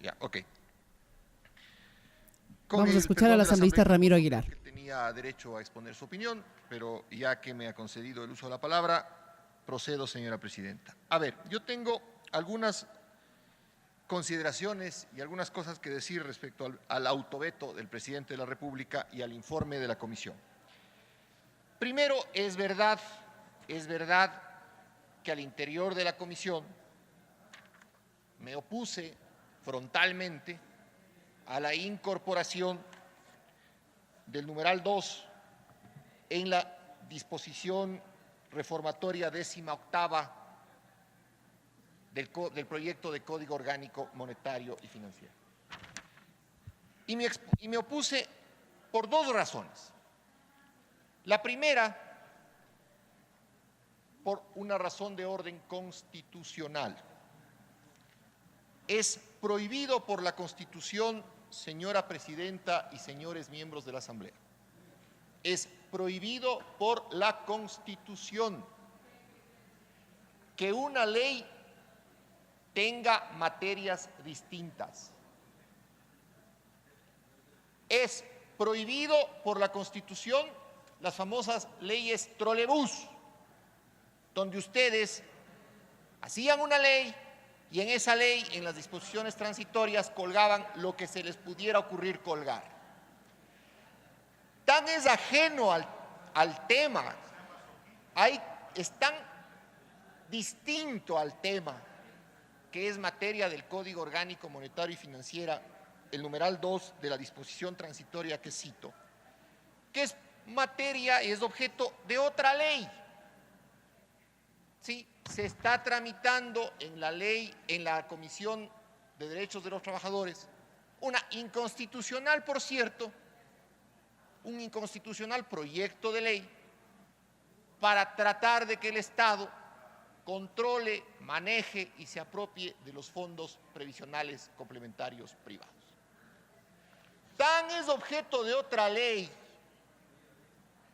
Ya, ok. Vamos a escuchar al asambleísta Ramiro Aguilar. Que tenía derecho a exponer su opinión, pero ya que me ha concedido el uso de la palabra, procedo, señora presidenta. A ver, yo tengo algunas consideraciones y algunas cosas que decir respecto al autoveto del presidente de la República y al informe de la comisión. Primero, es verdad que al interior de la comisión me opuse frontalmente a la incorporación del numeral 2 en la disposición reformatoria 18ª del proyecto de Código Orgánico Monetario y Financiero. Y me opuse por dos razones. La primera, por una razón de orden constitucional. Es prohibido por la Constitución, señora presidenta y señores miembros de la Asamblea, es prohibido por la Constitución que una ley tenga materias distintas. Es prohibido por la Constitución las famosas leyes trolebús, donde ustedes hacían una ley y en esa ley, en las disposiciones transitorias, colgaban lo que se les pudiera ocurrir colgar. Tan es ajeno al tema, es tan distinto al tema, que es materia del Código Orgánico Monetario y Financiera, el numeral 2 de la disposición transitoria que cito, que es materia y es objeto de otra ley. Sí, se está tramitando en la ley, en la Comisión de Derechos de los Trabajadores, una inconstitucional, por cierto, un inconstitucional proyecto de ley para tratar de que el Estado controle, maneje y se apropie de los fondos previsionales complementarios privados. Tan es objeto de otra ley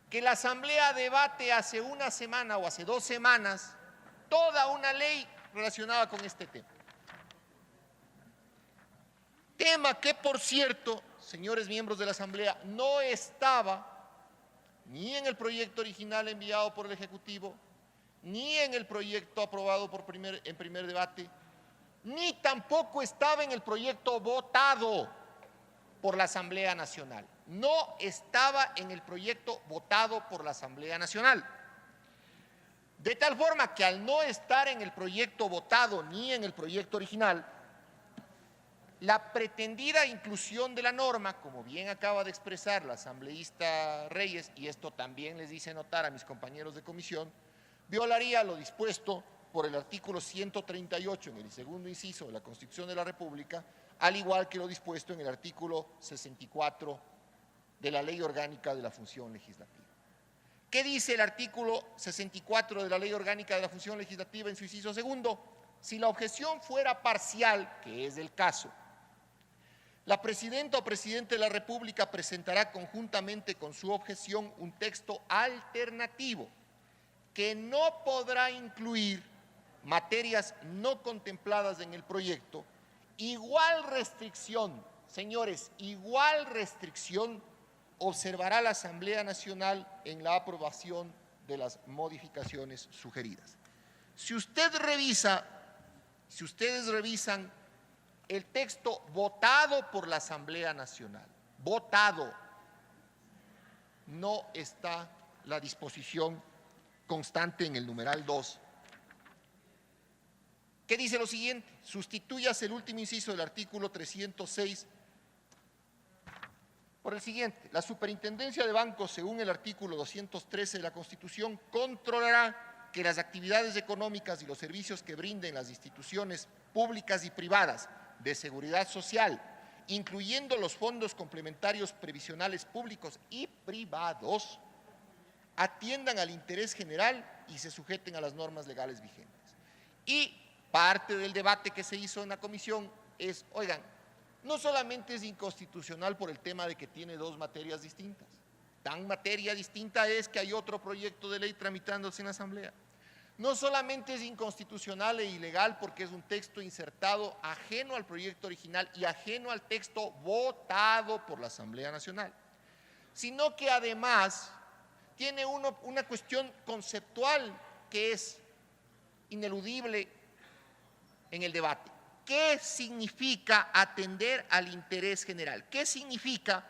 que la Asamblea debate hace una semana o hace 2 semanas toda una ley relacionada con este tema. Tema que, por cierto, señores miembros de la Asamblea, no estaba ni en el proyecto original enviado por el Ejecutivo, ni en el proyecto aprobado en primer debate, ni tampoco estaba en el proyecto votado por la Asamblea Nacional. No estaba en el proyecto votado por la Asamblea Nacional. De tal forma que al no estar en el proyecto votado ni en el proyecto original, la pretendida inclusión de la norma, como bien acaba de expresar la asambleísta Reyes, y esto también les hice notar a mis compañeros de comisión, violaría lo dispuesto por el artículo 138 en el segundo inciso de la Constitución de la República, al igual que lo dispuesto en el artículo 64 de la Ley Orgánica de la Función Legislativa. ¿Qué dice el artículo 64 de la Ley Orgánica de la Función Legislativa en su inciso segundo? Si la objeción fuera parcial, que es el caso, la presidenta o presidente de la República presentará conjuntamente con su objeción un texto alternativo que no podrá incluir materias no contempladas en el proyecto. Igual restricción, señores, igual restricción observará la Asamblea Nacional en la aprobación de las modificaciones sugeridas. Si ustedes revisan el texto votado por la Asamblea Nacional, votado, no está la disposición constante en el numeral 2, que dice lo siguiente: sustituyas el último inciso del artículo 306 por el siguiente: la superintendencia de bancos, según el artículo 213 de la Constitución, controlará que las actividades económicas y los servicios que brinden las instituciones públicas y privadas de seguridad social, incluyendo los fondos complementarios previsionales públicos y privados, atiendan al interés general y se sujeten a las normas legales vigentes. Y parte del debate que se hizo en la comisión es, oigan, no solamente es inconstitucional por el tema de que tiene 2 materias distintas, tan materia distinta es que hay otro proyecto de ley tramitándose en la Asamblea. no solamente es inconstitucional e ilegal porque es un texto insertado ajeno al proyecto original y ajeno al texto votado por la Asamblea Nacional, sino que además tiene una cuestión conceptual que es ineludible en el debate. ¿Qué significa atender al interés general? ¿Qué significa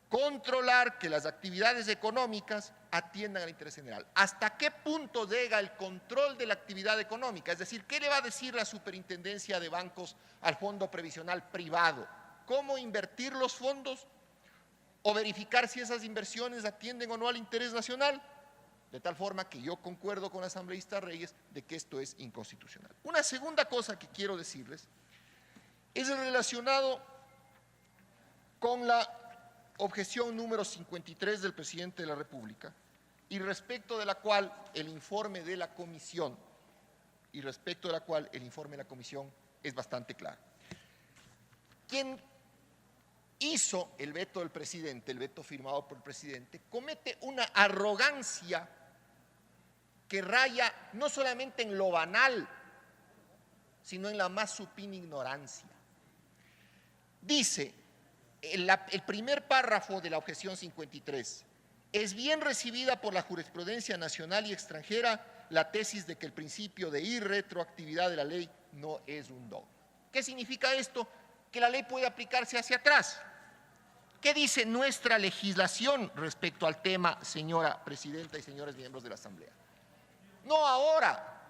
controlar que las actividades económicas atiendan al interés general? ¿Hasta qué punto llega el control de la actividad económica? Es decir, ¿qué le va a decir la superintendencia de bancos al fondo previsional privado? ¿Cómo invertir los fondos? ¿O verificar si esas inversiones atienden o no al interés nacional? De tal forma que yo concuerdo con la asambleísta Reyes de que esto es inconstitucional. Una segunda cosa que quiero decirles es relacionado con la objeción número 53 del presidente de la República y respecto de la cual el informe de la comisión es bastante claro. Quien hizo el veto del presidente, el veto firmado por el presidente, comete una arrogancia que raya no solamente en lo banal, sino en la más supina ignorancia. Dice el primer párrafo de la objeción 53, es bien recibida por la jurisprudencia nacional y extranjera la tesis de que el principio de irretroactividad de la ley no es un dogma. ¿Qué significa esto? Que la ley puede aplicarse hacia atrás. ¿Qué dice nuestra legislación respecto al tema, señora presidenta y señores miembros de la Asamblea? No ahora,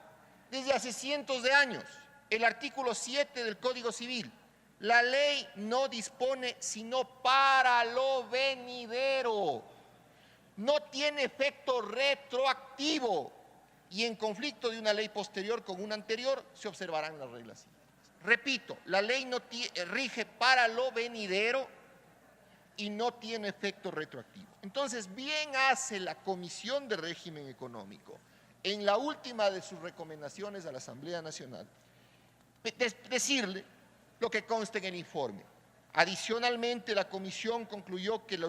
desde hace cientos de años, el artículo 7 del Código Civil, la ley no dispone sino para lo venidero, no tiene efecto retroactivo y en conflicto de una ley posterior con una anterior se observarán las reglas siguientes. Repito, la ley no rige para lo venidero y no tiene efecto retroactivo. Entonces, bien hace la Comisión de Régimen Económico en la última de sus recomendaciones a la Asamblea Nacional, decirle lo que consta en el informe. Adicionalmente, la Comisión concluyó que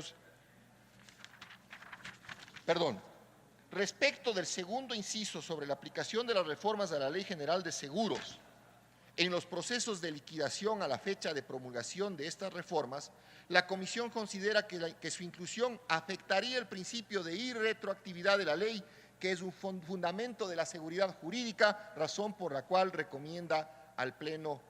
respecto del segundo inciso sobre la aplicación de las reformas a la Ley General de Seguros en los procesos de liquidación a la fecha de promulgación de estas reformas, la Comisión considera que su inclusión afectaría el principio de irretroactividad de la ley, que es un fundamento de la seguridad jurídica, razón por la cual recomienda al Pleno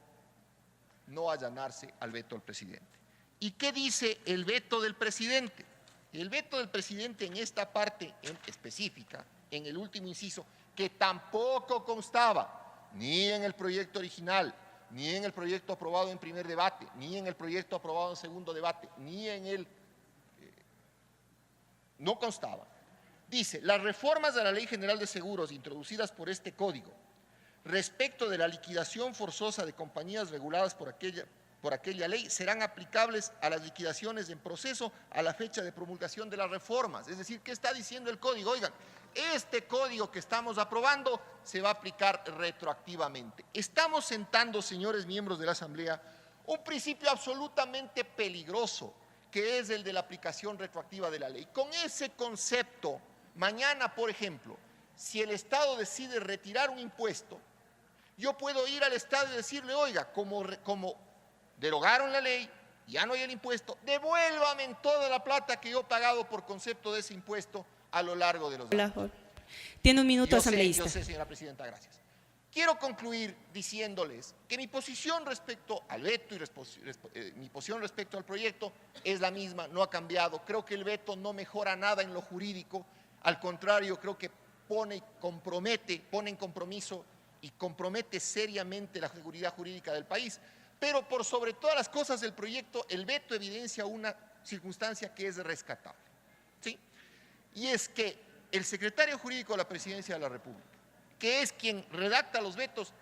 no allanarse al veto del presidente. ¿Y qué dice el veto del presidente? El veto del presidente en esta parte en específica, en el último inciso, que tampoco constaba ni en el proyecto original, ni en el proyecto aprobado en primer debate, ni en el proyecto aprobado en segundo debate, ni en el... no constaba. Dice, las reformas a la Ley General de Seguros introducidas por este código respecto de la liquidación forzosa de compañías reguladas por aquella ley serán aplicables a las liquidaciones en proceso a la fecha de promulgación de las reformas. Es decir, ¿qué está diciendo el código? Oigan, este código que estamos aprobando se va a aplicar retroactivamente. Estamos sentando, señores miembros de la Asamblea, un principio absolutamente peligroso, que es el de la aplicación retroactiva de la ley. Con ese concepto, mañana, por ejemplo, si el Estado decide retirar un impuesto, yo puedo ir al Estado y decirle, oiga, como derogaron la ley, ya no hay el impuesto, devuélvame toda la plata que yo he pagado por concepto de ese impuesto a lo largo de los años. Tiene un minuto, asambleísta. Yo sé, señora presidenta, gracias. Quiero concluir diciéndoles que mi posición respecto al veto y mi posición respecto al proyecto es la misma, no ha cambiado. Creo que el veto no mejora nada en lo jurídico, al contrario, creo que pone en compromiso y compromete seriamente la seguridad jurídica del país. Pero por sobre todas las cosas del proyecto, el veto evidencia una circunstancia que es rescatable, ¿sí? Y es que el secretario jurídico de la Presidencia de la República, que es quien redacta los vetos,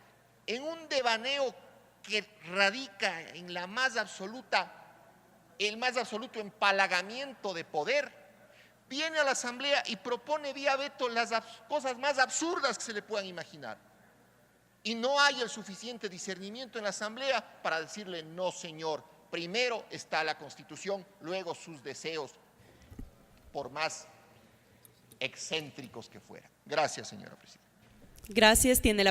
en un devaneo que radica en el más absoluto empalagamiento de poder, viene a la Asamblea y propone vía veto las cosas más absurdas que se le puedan imaginar. Y no hay el suficiente discernimiento en la Asamblea para decirle, no señor, primero está la Constitución, luego sus deseos, por más excéntricos que fueran. Gracias, señora presidenta. Gracias. Tiene la